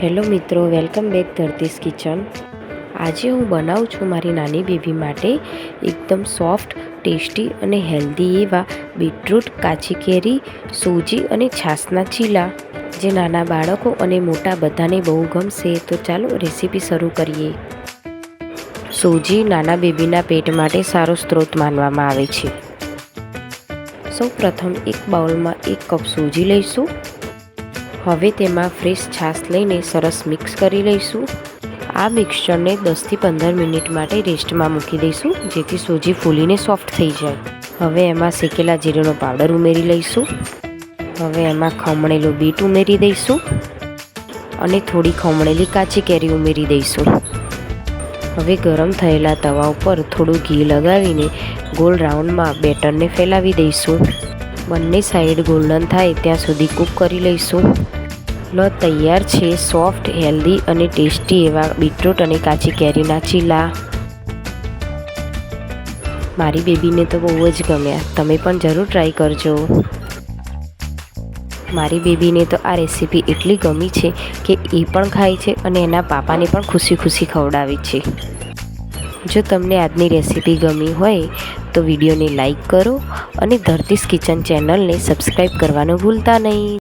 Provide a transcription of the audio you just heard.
Hello મિત્રો, welcome back ધરતીસ kitchen. આજે હું બનાવું છું મારી નાની બેબી માટે એકદમ સોફ્ટ, ટેસ્ટી અને હેલ્ધી એવા બીટરૂટ, કાચી કેરી, સૂજી અને છાશના ચીલા, જે નાના બાળકો અને મોટા બધાને બહુ ગમશે। તો ચાલો રેસીપી શરૂ કરીએ। સૂજી નાના બેબીના પેટ માટે સારો સ્ત્રોત માનવામાં આવે છે। સૌપ્રથમ એક બાઉલમાં 1 કપ સૂજી લઈશું। હવે તેમાં ફ્રેશ છાશ લઈને સરસ મિક્સ કરી લઈશું। આ મિક્સચરને 10 થી 15 મિનિટ માટે રેસ્ટમાં મૂકી દઈશું, જેથી સૂજી ફૂલીને સોફ્ટ થઈ જાય। હવે એમાં શેકેલા જીરુંનો પાવડર ઉમેરી લઈશું। હવે એમાં ખમણેલું બીટ ઉમેરી દઈશું અને થોડી ખમણેલી કાચી કેરી ઉમેરી દઈશું। હવે ગરમ થયેલા તવા ઉપર થોડું ઘી લગાવીને ગોળ રાઉન્ડમાં બેટરને ફેલાવી દઈશું। બંને સાઈડ ગોલ્ડન થાય ત્યાં સુધી કૂક કરી લઈશું। લો, તૈયાર છે સોફ્ટ, હેલ્ધી અને ટેસ્ટી એવા બીટરૂટ અને કાચી કેરીના ચીલા। મારી બેબીને તો બહુ જ ગમ્યા, તમે પણ જરૂર ટ્રાય કરજો। મારી બેબીને તો આ રેસીપી એટલી ગમી છે કે એ પણ ખાય છે અને એના પાપાને પણ ખુશી ખુશી ખવડાવે છે। જો તમને આજની રેસીપી ગમી હોય તો વિડીયોને લાઈક કરો અને ધરતીસ કિચન ચેનલને સબસ્ક્રાઈબ કરવાનું ભૂલતા નહીં।